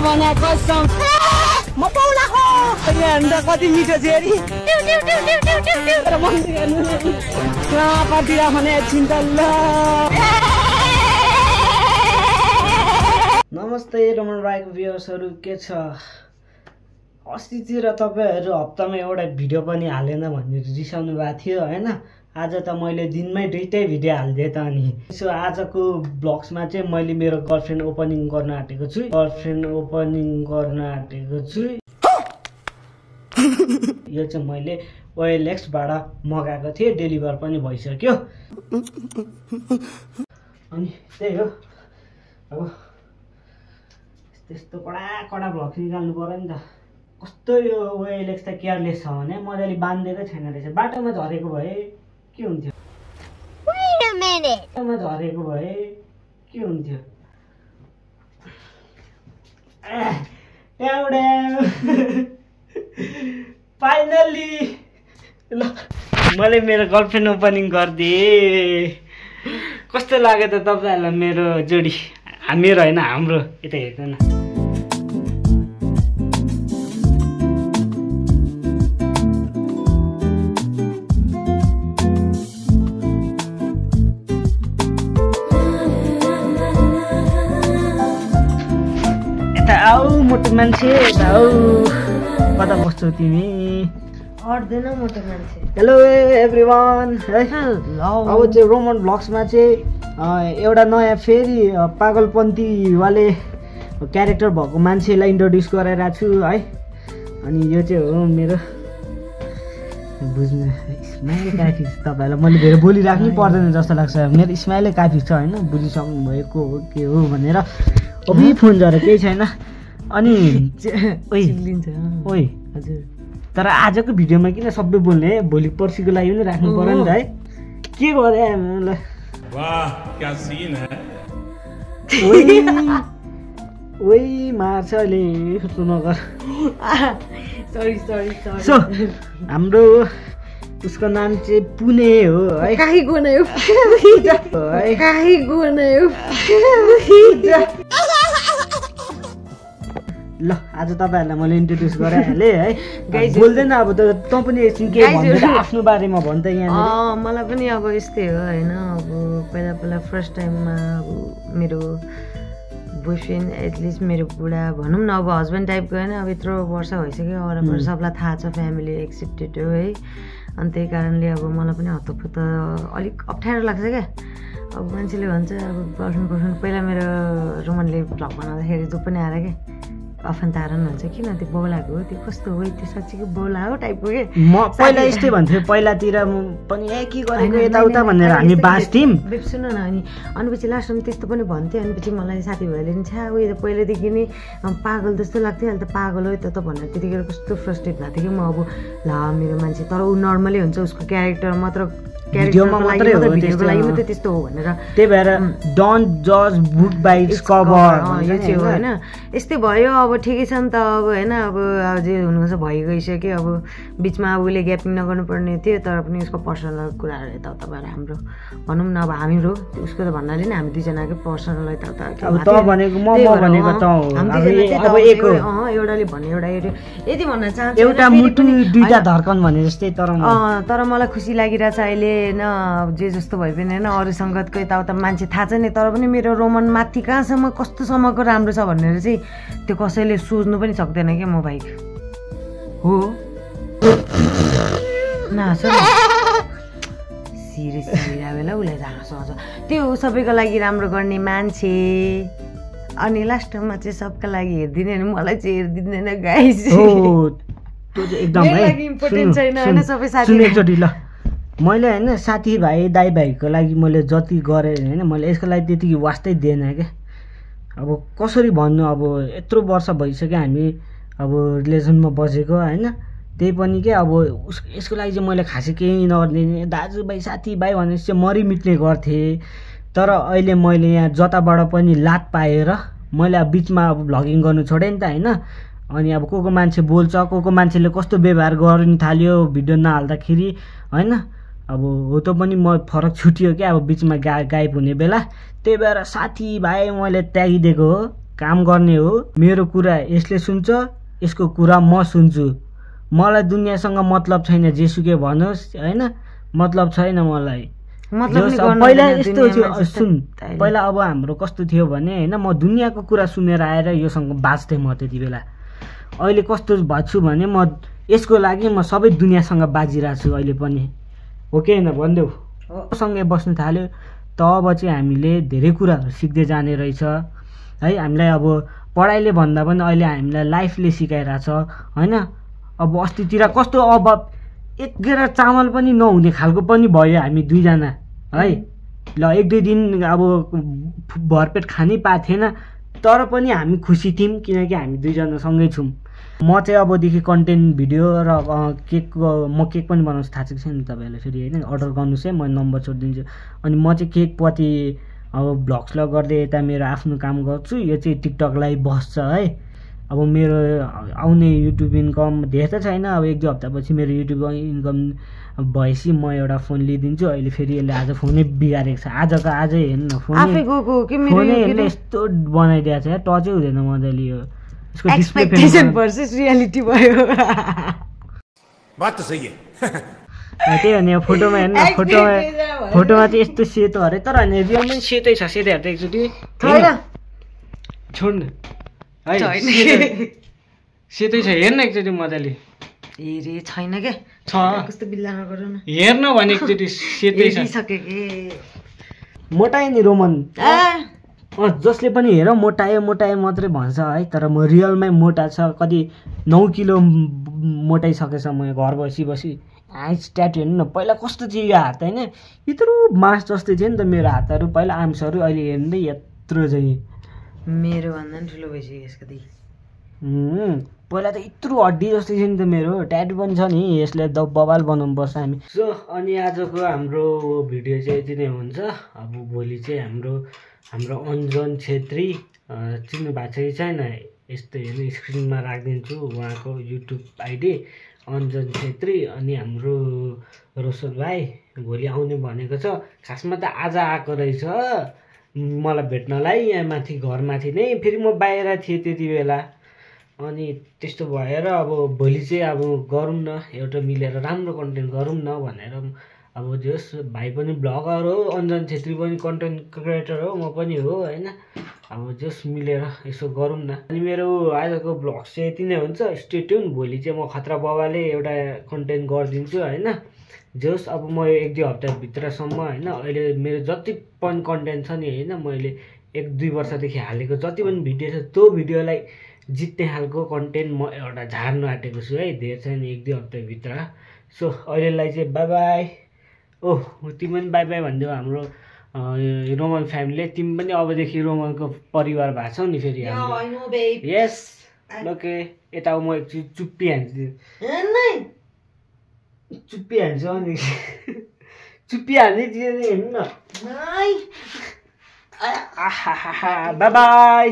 भने कसम म पाउलाको अन्त कति मिठो छ अरे कति राख्ने एकछिन त ल। नमस्ते रमन राईको भ्युअर्सहरू के छ? अस्तितिर तपाईँहरू हप्तामा एउटा भिडियो पनि हालेन भनेर रिसाउनु भएको थियो होइन। आज त मैले दिनमै दुईटै भिडियो हालिदिएँ त अनि। सो आजको ब्लग्समा चाहिँ मैले मेरो गर्लफ्रेन्ड ओपनिङ गर्न आँटेको छु। यो चाहिँ मैले OLXबाट मगाएको थिएँ, डेलिभर पनि भइसक्यो। अनि त्यही हो, अब त्यस्तो कडा भ्लग्स निकाल्नु पर्यो नि त। कस्तो यो OLX त केयरलेस छ भने मजाले बाँधिदिएकै छैन रहेछ। बाटोमा झरेको भए के हुन्थ्यो? बाटोमा झरेको भए के हुन्थ्यो? फाइनल्ली ल मैले मेरो गर्लफ्रेन्ड ओपनिङ गरिदिएँ। कस्तो लाग्यो त तपाईँहरूलाई मेरो जोडी? मेरो होइन, हाम्रो। यता हेर्नु न। यता आऊ मोटो मान्छे, यता आऊ। कता बस्छौ तिमी? अड्दैन मोटो मान्छे। हेलो एभ्रिवान है। अब चाहिँ रोमन ब्लग्समा चाहिँ एउटा नयाँ फेरि पागलपन्थीवाले क्यारेक्टर भएको मान्छेलाई इन्ट्रोड्युस गराइरहेको छु है। अनि यो चाहिँ हो मेरो, बुझ्नु स्माइल काफी छ तपाईँहरूलाई। मैले धेरै बोलिराख्नै पर्दैन जस्तो लाग्छ, मेरो स्माइलै काफी छ होइन। बुझिसक्नु भएको हो के हो भनेर। अबि फोन झरेर केही छैन। अनि ओइ हजुर, तर आजको भिडियोमा किन सबै बोल्ने? भोलि पर्सिको लागि पनि राख्नु पर्यो नि त है। के गरे हामीलाई? वाह क्या सीन है। ओइ मार्छ अहिले, यस्तो नगर। सरी। सो हाम्रो उसको नाम चाहिँ पुणे हो है। काहीँ गयो ल आज तपाईँहरूलाई मैले इन्ट्रोड्युस गराइहालेँ है। बोल्दैन अब त पनि एकछिन के भन्दैन आफ्नो बारेमा भन्छ यहाँ। मलाई पनि अब यस्तै हो होइन। अब पहिला फर्स्ट टाइममा अब मेरो बोयफ्रेन्ड, एटलिस्ट मेरो बुढा भनौँ न, अब हस्बेन्ड टाइपको होइन। अब यत्रो वर्ष भइसक्यो, वरपर सबलाई थाहा छ, फ्यामिली एक्सेप्टेड हो है। अनि त्यही कारणले अब मलाई पनि हतपत अलिक अप्ठ्यारो लाग्छ क्या। अब मान्छेले भन्छ अब गर्लफ्रेन्ड पहिला मेरो रोमनले भ्लग बनाउँदाखेरि जो पनि आएर क्या अफन्तारन भन्छ, किन त्यो बौलाको हो, त्यो कस्तो हो, त्यो साँच्चीको बौला हो टाइपको के। म पहिला यस्तै भन्थेँ, पहिलातिर पनि के गरेको यताउता भनेर हामी बाँच्थ्यौँ। सुन न। अनि पछि लास्टमा त्यस्तो पनि भन्थ्यो। अनि पछि मलाई साथीभाइले नि छ्या उयो त पहिलादेखि नै पागल जस्तो लाग्थ्यो, अहिले त पागल हो त भनेर त्यतिखेर कस्तो फ्रस्ट्रेट भएको थियो कि म। अब ला मेरो मान्छे, तर ऊ नर्मली हुन्छ, उसको क्यारेक्टर मात्र भिडियोमा मात्रै हो, भिडियोको लागि मात्रै त्यस्तो हो भनेर। त्यही भएर डोन्ट जज बुक बाइ इट्स कभर। यो चाहिँ हो होइन। यस्तै भयो, अब ठिकै छ नि त अब होइन। अब जे हुनुहुन्छ भइगइसक्यो। अब बिचमा उसले ग्यापिङ नगर्नु पर्ने थियो, तर पनि उसको पर्सनल कुराहरू यताउता भएर हाम्रो भनौँ न, अब हाम्रो उसको त भन्नाले नि हामी दुईजनाकै पर्सनल यताउता। अब त भनेको म भनेको त अब एक हो। एउटाले भन्ने एउटा यति भन्न चाहन्छु, एउटा मुटु दुईटा धड्कन भने जस्तै। तर मलाई खुसी लागिरहेछ अहिले होइन। जे जस्तो भए पनि होइन, अरू सङ्गतको यताउता मान्छे थाहा छ नि, तर पनि मेरो रोमन माथि कहाँसम्म कस्तोसम्मको राम्रो छ भनेर चाहिँ त्यो कसैले सोच्नु पनि सक्दैन क्या म बाइक हो। सिरियस बेला उसलाई हाँसो आउँछ, त्यो सबैको लागि राम्रो गर्ने मान्छे। अनि लास्टमा चाहिँ सबका लागि हेरिदिने, मलाई चाहिँ हेरिदिँदैन गाइस। एकदम इम्पोर्टेन्ट छैन होइन सबै साथी। एकचोटि ल मैले होइन साथीभाइ दाइभाइको लागि मैले जति गरेँ होइन, मैले यसको लागि त्यतिकै वास्तै दिएन क्या। अब कसरी भन्नु, अब यत्रो वर्ष भइसक्यो हामी अब रिलेसनमा बसेको होइन। त्यही पनि के अब यसको लागि चाहिँ मैले खासै केही नगरिदिने, दाजुभाइ साथीभाइ भनेपछि चाहिँ मरिमिट्ने गर्थेँ। तर अहिले मैले यहाँ जताबाट पनि लात पाएर मैले अब बिचमा अब भ्लगिङ गर्नु छोडेँ नि त होइन। अनि अब को मान्छे बोल्छ, को मान्छेले कस्तो व्यवहार गर्नु थाल्यो भिडियो नहाल्दाखेरि होइन। अब हो त पनि म फरक छुट्यो क्या अब बिचमा गायब हुने बेला। त्यही भएर साथीभाइ मैले त्यागिदिएको हो, काम गर्ने हो। मेरो कुरा यसले सुन्छ, यसको कुरा म सुन्छु। मलाई दुनियाँसँग मतलब छैन, जेसुकै भनोस् होइन, मतलब छैन मलाई। पहिला यस्तो थियो, सुन पहिला अब हाम्रो कस्तो थियो भने होइन, म दुनियाँको कुरा सुनेर आएर योसँग बाँच्थेँ म त्यति बेला। अहिले कस्तो भएको छु भने म यसको लागि म सबै दुनियाँसँग बाजिरहेको छु अहिले पनि। हो कि होइन भनिदेऊ। सँगै बस्नु थाल्यो तब चाहिँ हामीले धेरै कुराहरू सिक्दै जाने रहेछ है। हामीलाई अब पढाइले भन्दा पनि अहिले हामीलाई लाइफले सिकाइरहेछ होइन। अब अस्तितिर कस्तो अभाव, एक गेरा चामल पनि नहुने खालको पनि भयो हामी दुईजना है। ल एक दुई दिन अब भरपेट खानै पाएको थिएन, तर पनि हामी खुसी थियौँ किनकि हामी दुईजना सँगै छौँ। म चाहिँ अबदेखि कन्टेन्ट भिडियो र म केक पनि बनाउँछु, थाहा छ नि तपाईँहरूलाई फेरि होइन। अर्डर गर्नुहोस् है, म नम्बर छोडिदिन्छु। अनि म चाहिँ केकपट्टि अब भ्लग्स गर्दै यता मेरो आफ्नो काम गर्छु। यो चाहिँ टिकटकलाई बस्छ है। अब मेरो आउने युट्युब इन्कम धेरै त छैन, अब एक दुई हप्तापछि मेरो युट्युब इन्कम भएपछि म एउटा फोन लिइदिन्छु। अहिले फेरि यसले आज फोनै बिगारेको छ, आजको आजै हेर्नु न फोनै हेर्नु यस्तो बनाइदिएको छ यार, टचै हुँदैन मजाले। यो यसको एक्सपेक्टेसन भर्सेस रियालिटी भयो। बात त सही है। त्यही हो नि, फोटोमा हेर्नु न, फोटोमा चाहिँ यस्तो सेतो अरे, तर होइन रियलमै सेतै छ। सेतै हेर्दा एकचोटि छोड्नु है, सेतै छ हेर्न एकचोटि मजाले। हेरे छैन क्या, छ कस्तो बिल्ला नगर न, हेर्न भने एकचोटि सेतै छ। मोटायो नि रोमन, जसले पनि हेर मोटायो मोटायो मात्रै भन्छ है, तर म रियलमै मोटा छ। कति 9 किलो मोटाइसकेछ म घर बसी बसी। ट्याटु हेर्नु न, पहिला कस्तो थियो यो हात होइन, यत्रो मास जस्तै थियो नि त मेरो हातहरू पहिला, आर्म्सहरू। अहिले हेर्दै यत्रो चाहिँ मेरो भन्दा पनि ठुलो भइसक्यो यसको दी। पहिला त यत्रो हड्डी जस्तै थियो नि त मेरो। ट्याटु पनि छ नि, यसले बबाल बनाउनु पर्छ हामी। सो अनि आजको हाम्रो भिडियो चाहिँ यति नै हुन्छ। अब भोलि चाहिँ हाम्रो अन्जन छेत्री, चिन्नु भएको छ कि छैन, यस्तो हेर्नु स्क्रिनमा राखिदिन्छु उहाँको युट्युब आइडी अन्जन छेत्री। अनि हाम्रो रोशन भाइ भोलि आउने भनेको छ। खासमा त आज आएको रहेछ मलाई भेट्नलाई, यहाँ माथि घरमाथि नै। फेरि म बाहिर थिएँ त्यति बेला, अनि त्यस्तो भएर अब भोलि चाहिँ अब गरौँ न, एउटा मिलेर राम्रो कन्टेन्ट गरौँ न भनेर। अब जस भाइ पनि ब्लगर हो, अन्जन छेत्री पनि कन्टेन्ट क्रिएटर हो, म पनि हो होइन। अब जस मिलेर यसो गरौँ न। अनि मेरो आजको ब्लग चाहिँ यति नै हुन्छ। स्टे ट्युन, भोलि चाहिँ म खतरा बाबाले एउटा कन्टेन्ट गरिदिन्छु होइन। जस अब म 1-2 हप्ताभित्रसम्म होइन, अहिले मेरो जति पनि कन्टेन्ट छ नि होइन, मैले 1-2 वर्षदेखि हालेको जति पनि भिडियो छ त्यो भिडियोलाई जित्ने खालको कन्टेन्ट म एउटा झार्नु आँटेको छु है। धेरै छैन, 1-2 हप्ताभित्र। सो अहिलेलाई चाहिँ बाई बाई। ओह तिमी पनि बाई बाई भनिदेऊ हाम्रो रोमन फ्यामिलीले। तिमी पनि अबदेखि रोमनको परिवार भएको छौ नि फेरि हाम्रो। यस ओके, यता म एकचोटि चुप्पिहाल्छु अनि चुप्पिहाल्ने हेर्नु न। By by.